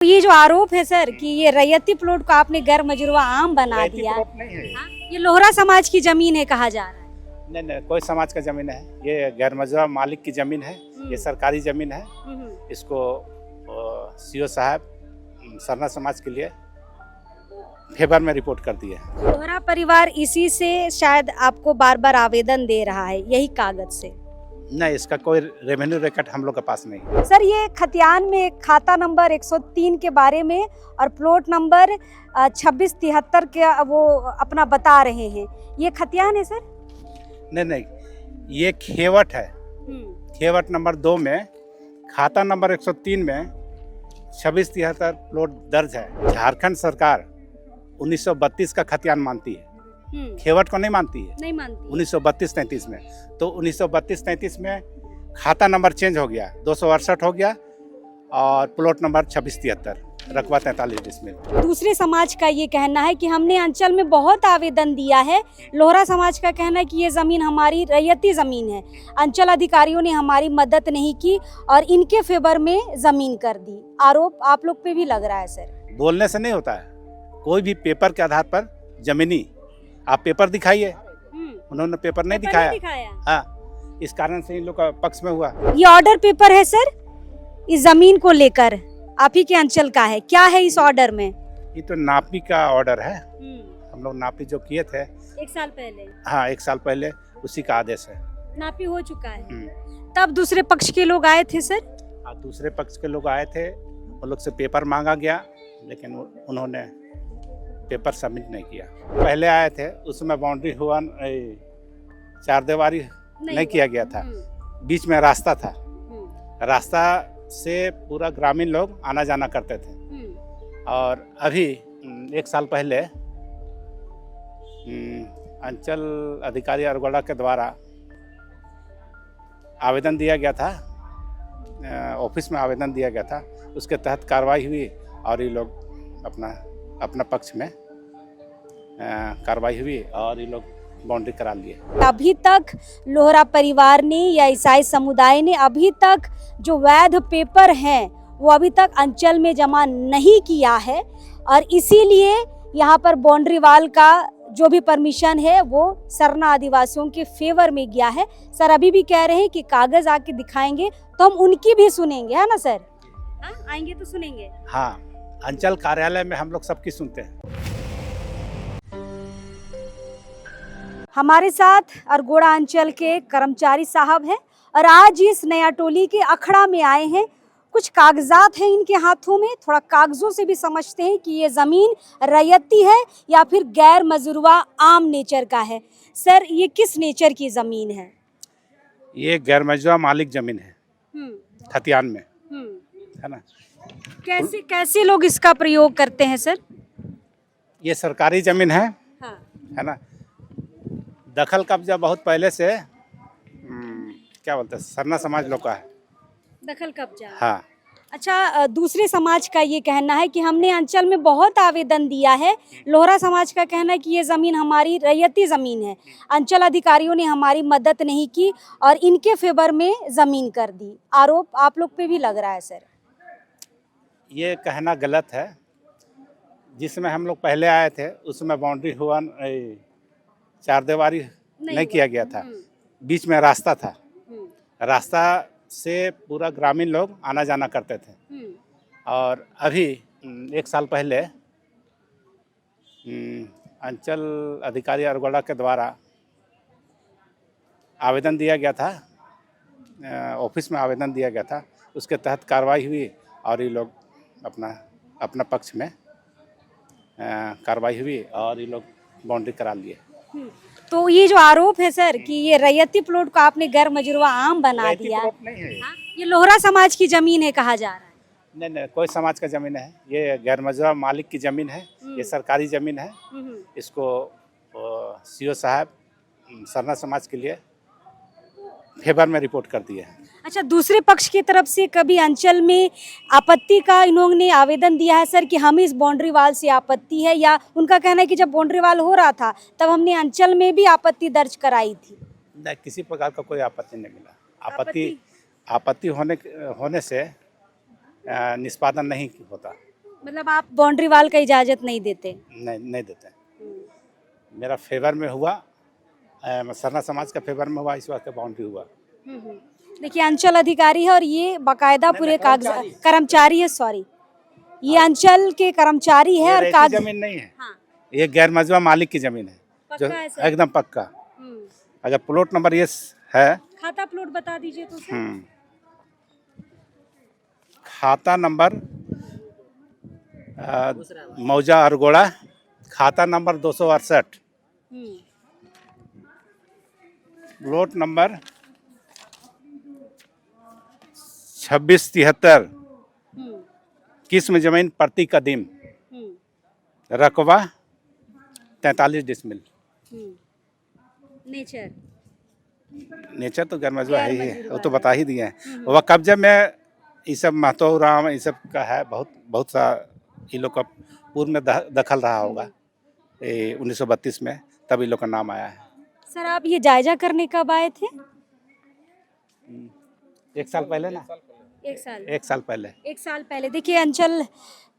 ये जो आरोप है सर कि ये रैयती प्लॉट को आपने गैर मजरूआ आम बना दिया, नहीं है। हाँ? ये लोहरा समाज की जमीन है कहा जा रहा है। नहीं, कोई समाज का जमीन है, ये गैर मजरूआ मालिक की जमीन है, ये सरकारी जमीन है। इसको सीओ साहब सरना समाज के लिए फेवर में रिपोर्ट कर दिए। लोहरा परिवार इसी से शायद आपको बार बार आवेदन दे रहा है, यही कागज से। नहीं, इसका कोई रेवेन्यू रिकॉर्ड हम लोग के पास नहीं है। सर ये खतियान में खाता नंबर 103 के बारे में और प्लॉट नंबर 2673 के वो अपना बता रहे हैं, ये खतियान है सर? नहीं, ये खेवट है। खेवट नंबर 2 में खाता नंबर 103 में 2673 प्लॉट दर्ज है। झारखंड सरकार 1932 का खतियान मानती है, खेवट को नहीं मानती है। नहीं मानती। 1932-33 में, तो 1932-33 में खाता नंबर चेंज हो गया, 268 हो गया और प्लॉट नंबर 2673, रकबा 43 डिसमिल। दूसरे समाज का ये कहना है कि हमने अंचल में बहुत आवेदन दिया है। लोहरा समाज का कहना है कि ये ज़मीन हमारी रैयती ज़मीन है, अंचल अधिकारियों ने हमारी मदद नहीं की और इनके फेवर में ज़मीन कर दी। आरोप आप लोग पे भी लग रहा है सर। बोलने से नहीं होता है, कोई भी पेपर के आधार पर जमीनी आप पेपर दिखाइए, उन्होंने पेपर नहीं दिखाया। हाँ, इस कारण से इन लोग का पक्ष में हुआ। ये ऑर्डर पेपर है सर, इस जमीन को लेकर आप ही के अंचल का है, क्या है इस ऑर्डर में? ये तो नापी का ऑर्डर है, हम लोग नापी जो किए थे 1 साल पहले। हाँ, 1 साल पहले, उसी का आदेश है। नापी हो चुका है। तब दूसरे पक्ष के लोग आए थे सर? हाँ, दूसरे पक्ष के लोग आए थे, उन लोग से पेपर मांगा गया, लेकिन उन्होंने पेपर सबमिट नहीं किया। पहले आए थे, उसमें बाउंड्री हुआ, 4 दीवारी नहीं किया गया था, बीच में रास्ता था, रास्ता से पूरा ग्रामीण लोग आना जाना करते थे। और अभी 1 साल पहले अंचल अधिकारी अरगोड़ा के द्वारा आवेदन दिया गया था, ऑफिस में आवेदन दिया गया था, उसके तहत कार्रवाई हुई और ये लोग अपना पक्ष में कार्रवाई हुई और ये लोग बाउंड्री करा लिए। अभी तक लोहरा परिवार ने या ईसाई समुदाय ने अभी तक जो वैध पेपर हैं वो अभी तक अंचल में जमा नहीं किया है और इसीलिए यहाँ पर बाउंड्री वाल का जो भी परमिशन है वो सरना आदिवासियों के फेवर में गया है। सर अभी भी कह रहे हैं कि कागज आके दिखाएंगे तो हम उनकी भी सुनेंगे, है ना सर? आएंगे तो सुनेंगे। हाँ, अंचल कार्यालय में हम लोग सबकी सुनते हैं। हमारे साथ अरगोड़ा अंचल के कर्मचारी साहब हैं और आज इस नया टोली के अखड़ा में आए हैं। कुछ कागजात हैं इनके हाथों में, थोड़ा कागजों से भी समझते हैं कि ये ज़मीन रैयती है या फिर गैर मजरूआ आम नेचर का है। सर ये किस नेचर की ज़मीन है? ये गैर मजरूआ मालिक जमीन है खतियान में, है ना। कैसे लोग इसका प्रयोग करते हैं सर? ये सरकारी जमीन है, हाँ। है ना। दखल कब्जा बहुत पहले से क्या बोलते हैं, सरना समाज लोग का है। दखल कब्जा। हाँ। अच्छा, दूसरे समाज का ये कहना है कि हमने अंचल में बहुत आवेदन दिया है। लोहरा समाज का कहना है कि ये ज़मीन हमारी रैयती ज़मीन है, अंचल अधिकारियों ने हमारी मदद नहीं की और इनके फेवर में ज़मीन कर दी। आरोप आप लोग पे भी लग रहा है सर। ये कहना गलत है। जिसमें हम लोग पहले आए थे उसमें बाउंड्री हुआ, 4 दीवारी नहीं किया गया था, बीच में रास्ता था, रास्ता से पूरा ग्रामीण लोग आना जाना करते थे। और अभी 1 साल पहले अंचल अधिकारी अरगोड़ा के द्वारा आवेदन दिया गया था, ऑफिस में आवेदन दिया गया था, उसके तहत कार्रवाई हुई और ये लोग अपना पक्ष में कार्रवाई हुई और ये लोग बाउंड्री करा लिए। तो ये जो आरोप है सर कि ये रैयती प्लॉट को आपने गैर मजरूआ आम बना दिया, नहीं है। ये लोहरा समाज की जमीन है कहा जा रहा है। नहीं, कोई समाज का जमीन है, ये गैर मजरूआ मालिक की जमीन है, ये सरकारी जमीन है। इसको सीओ साहब सरना समाज के लिए फेवर में रिपोर्ट कर दिए हैं। अच्छा, दूसरे पक्ष की तरफ से कभी अंचल में आपत्ति का इन्होंने आवेदन दिया है सर कि हमें इस बाउंड्री वाल से आपत्ति है, या उनका कहना है कि जब बाउंड्री वाल हो रहा था तब हमने अंचल में भी आपत्ति दर्ज कराई थी? नहीं, किसी प्रकार का कोई आपत्ति नहीं मिला। आपत्ति होने से निष्पादन नहीं होता। मतलब आप बाउंड्री वाल का इजाजत नहीं देते? नहीं देते। मेरा फेवर में हुआ, सरना समाज का फेवर में हुआ, इस वास्ते बाउंड्री हुआ। देखिए अंचल अधिकारी है और ये बाकायदा पूरे कागज कर्मचारी है, सॉरी ये अंचल के कर्मचारी है और ये जमीन नहीं है। हाँ। ये गैर मजबा मालिक की जमीन है, जो पक्का है सर? एकदम पक्का। अगर प्लॉट नंबर ये है, खाता प्लॉट बता दीजिए तो सर। खाता नंबर मौजा अरगोड़ा, खाता नंबर 268, प्लॉट नंबर 2673, किस्म जमीन प्रति कदीम, रकबा 43 डिसमिल। नेचर नेचर तो गैर मजबा है ही है, वो तो बता ही दिए हैं। वह कब्जे में ये सब महतो राम ये सब का है, बहुत सा ये लोग का पूर्व में दखल रहा होगा 1932 में, तब ये लोग का नाम आया है। सर आप ये जायजा करने कब आए थे? 1 साल पहले ना। 1 साल पहले। देखिए अंचल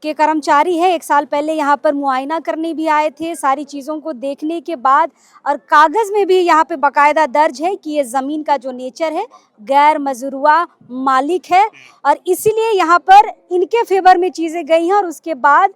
के कर्मचारी है, 1 साल पहले यहाँ पर मुआयना करने भी आए थे, सारी चीज़ों को देखने के बाद, और कागज़ में भी यहाँ पे बाकायदा दर्ज है कि ये ज़मीन का जो नेचर है गैर मजरूआ मालिक है, और इसीलिए यहाँ पर इनके फेवर में चीज़ें गई हैं, और उसके बाद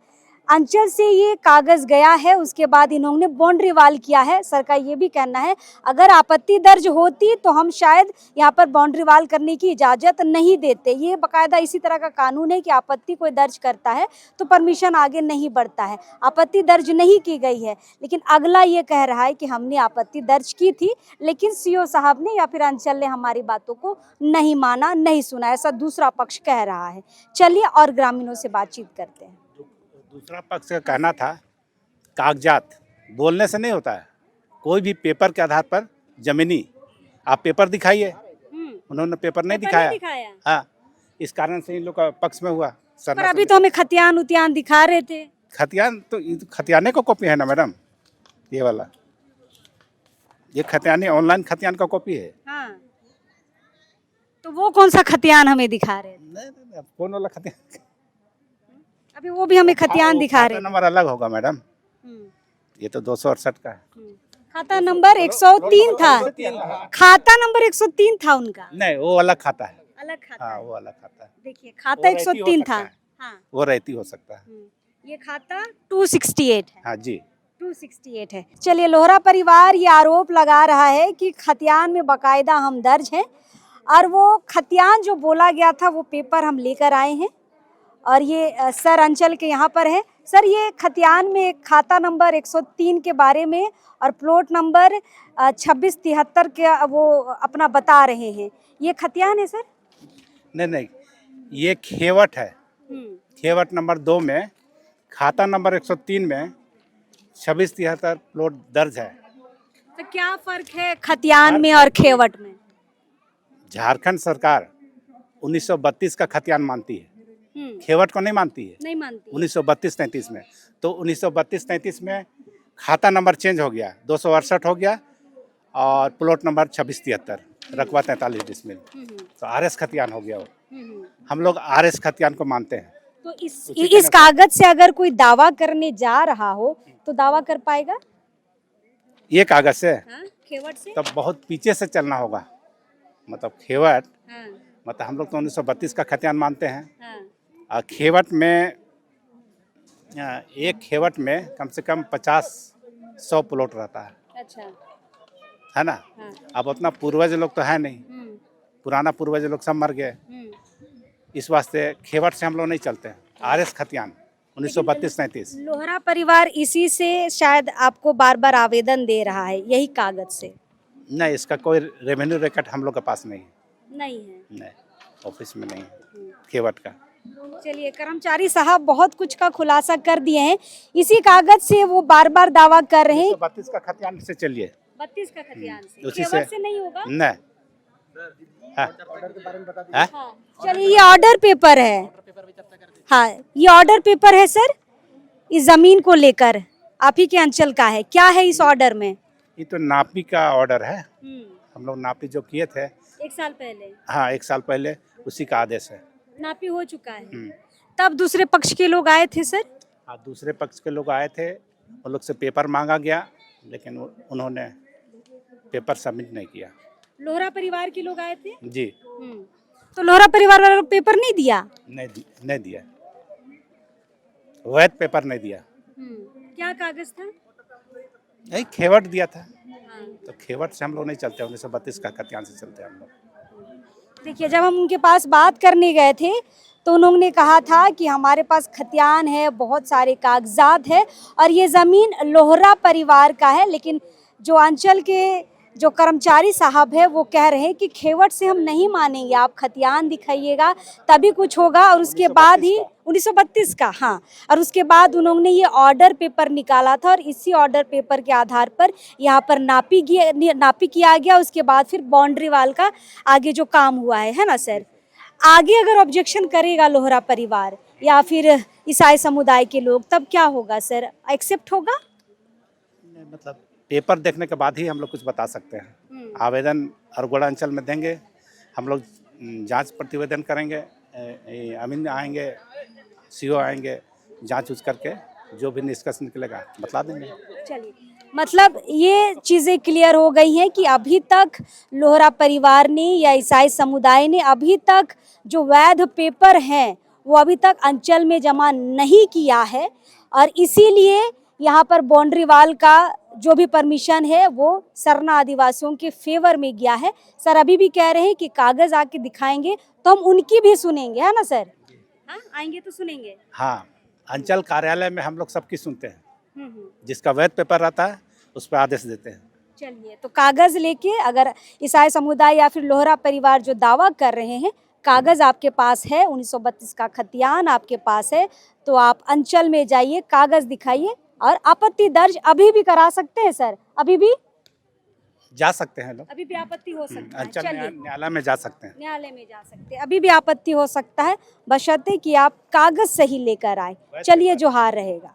अंचल से ये कागज़ गया है, उसके बाद इन्होंने बाउंड्री वाल किया है। सर का ये भी कहना है अगर आपत्ति दर्ज होती तो हम शायद यहाँ पर बाउंड्री वाल करने की इजाज़त नहीं देते। ये बाकायदा इसी तरह का कानून है कि आपत्ति कोई दर्ज करता है तो परमिशन आगे नहीं बढ़ता है। आपत्ति दर्ज नहीं की गई है, लेकिन अगला ये कह रहा है कि हमने आपत्ति दर्ज की थी, लेकिन सीओ साहब ने या फिर अंचल ने हमारी बातों को नहीं माना, नहीं सुना, ऐसा दूसरा पक्ष कह रहा है। चलिए और ग्रामीणों से बातचीत करते हैं। दूसरा पक्ष का कहना था कागजात बोलने से नहीं होता है, कोई भी पेपर के आधार पर जमीनी आप पेपर दिखाइए, उन्होंने पेपर नहीं दिखाया। हाँ, इस कारण से इन लोग का पक्ष में हुआ। पर अभी तो हमें खतियान उतियान दिखा रहे थे। खतियान तो खतियाने को कॉपी है ना मैडम, ये वाला, ये खतियाने ऑनलाइन खतियान का कॉपी है। हाँ। तो वो कौन सा खतियान हमें दिखा रहे थे? नहीं, कौन वाला खतियान? अभी वो भी हमें खतियान दिखा रहे हैं। नंबर अलग होगा मैडम, ये तो 268 का है। खाता नंबर 103 था, खाता नंबर 103 था उनका। नहीं, वो अलग खाता है, अलग खाता। हाँ, वो अलग खाता है। देखिए खाता 103 था। हाँ, वो रहती हो सकता है। ये खाता 268 है। हाँ जी, 268 है। चलिए, लोहरा परिवार ये आरोप लगा रहा है कि खतियान में बाकायदा हम दर्ज हैं, और वो खतियान जो बोला गया था वो पेपर हम लेकर आए हैं, और ये सर अंचल के यहाँ पर है। सर ये खतियान में खाता नंबर 103 के बारे में और प्लॉट नंबर 2673 के वो अपना बता रहे हैं, ये खतियान है सर? नहीं, ये खेवट है। खेवट नंबर 2 में खाता नंबर 103 में 2673 प्लॉट दर्ज है। तो क्या फर्क है खतियान में और खेवट में? झारखंड सरकार 1932 का खतियान मानती है, खेवट को नहीं मानती है। नहीं मानती। 1932-33 में, तो 1932-33 में खाता नंबर चेंज हो गया, 268 हो गया, और प्लॉट नंबर 2673, रकबा 43 डिसमिल, तो आरएस खतियान हो गया वो। हम लोग आरएस खतियान को मानते हैं। तो इस कागज से अगर कोई दावा करने जा रहा हो तो दावा कर पाएगा? ये कागज से? हाँ, खेवट से तब बहुत पीछे से चलना होगा, मतलब खेवट, मतलब हम लोग तो 1932 का खतियान मानते हैं। खेवट में एक खेवट में कम से कम 50-100 प्लॉट रहता है। अच्छा, है ना? हाँ। अब उतना पूर्वज लोग तो है नहीं, पुराना पूर्वज लोग सब मर गए, इस वास्ते खेवट से हम लोग नहीं चलते हैं। आरएस खतियान 1932-33। लोहरा परिवार इसी से शायद आपको बार बार आवेदन दे रहा है, यही कागज से? नहीं, इसका कोई रेवेन्यू रिकॉर्ड हम लोग के पास नहीं है। नहीं, ऑफिस में नहीं है खेवट का। चलिए, कर्मचारी साहब बहुत कुछ का खुलासा कर दिए हैं, इसी कागज से वो बार बार दावा कर रहे हैं। 32 का खतियान से चलिए, 32 का खतियान से, उसी से नहीं होगा। नहीं, चलिए, ये ऑर्डर पेपर है। हाँ, ये ऑर्डर पेपर है सर, इस जमीन को लेकर आप ही के अंचल का है। क्या है इस ऑर्डर में? ये तो नापी का ऑर्डर है, हम लोग नापी जो किए थे 1 साल पहले। हाँ, 1 साल पहले, उसी का आदेश है। नापी हो चुका है। तब दूसरे पक्ष के लोग आए थे सर? हाँ, दूसरे पक्ष के लोग आए थे, उन लोग से पेपर मांगा गया, लेकिन उन्होंने पेपर सबमिट नहीं किया। लोहरा परिवार के लोग आए थे? जी। तो लोहरा परिवार वालों को पेपर नहीं दिया? नहीं दिया, वैध पेपर नहीं दिया। क्या कागज था? यही खेवट दिया था। तो खेवट से हम लोग नहीं चलते, 1932 का खतियान से चलते हैं हम लोग। देखिए, जब हम उनके पास बात करने गए थे तो उन्होंने कहा था कि हमारे पास खतियान है, बहुत सारे कागजात है और ये ज़मीन लोहरा परिवार का है, लेकिन जो अंचल के जो कर्मचारी साहब है वो कह रहे हैं कि खेवट से हम नहीं मानेंगे, आप खतियान दिखाइएगा तभी कुछ होगा। और उसके बाद ही 1932 का, हाँ, और उसके बाद उन्होंने ये ऑर्डर पेपर निकाला था और इसी ऑर्डर पेपर के आधार पर यहाँ पर नापी किया गया। उसके बाद फिर बाउंड्री वाल का आगे जो काम हुआ है ना सर। आगे अगर ऑब्जेक्शन करेगा लोहरा परिवार या फिर ईसाई समुदाय के लोग, तब क्या होगा सर? एक्सेप्ट होगा? मतलब पेपर देखने के बाद ही हम लोग कुछ बता सकते हैं। आवेदन अरगोड़ा अंचल में देंगे, हम लोग जांच प्रतिवेदन करेंगे, अमीन आएंगे, सीओ आएंगे, जांच उच करके जो भी निष्कर्ष निकलेगा बता देंगे। चलिए, मतलब ये चीज़ें क्लियर हो गई हैं कि अभी तक लोहरा परिवार ने या ईसाई समुदाय ने अभी तक जो वैध पेपर हैं वो अभी तक अंचल में जमा नहीं किया है और इसीलिए यहाँ पर बाउंड्री वाल का जो भी परमिशन है वो सरना आदिवासियों के फेवर में गया है। सर अभी भी कह रहे हैं कि कागज आके दिखाएंगे तो हम उनकी भी सुनेंगे, है ना सर? हाँ, आएंगे तो सुनेंगे। हाँ, अंचल कार्यालय में हम लोग सबकी सुनते हैं, जिसका वैध पेपर रहता है उस पर आदेश देते हैं। चलिए, तो कागज लेके अगर ईसाई समुदाय या फिर लोहरा परिवार जो दावा कर रहे हैं, कागज आपके पास है, 1932 का खतियान आपके पास है, तो आप अंचल में जाइए, कागज दिखाइए और आपत्ति दर्ज अभी भी करा सकते हैं सर। अभी भी जा सकते हैं लोग, अभी भी आपत्ति हो सकता है। अंचल चलिए, न्यायालय में जा सकते हैं, न्यायालय में जा सकते हैं, अभी भी आपत्ति हो सकता है, बशर्ते कि आप कागज सही लेकर आए। चलिए, जोहार रहेगा।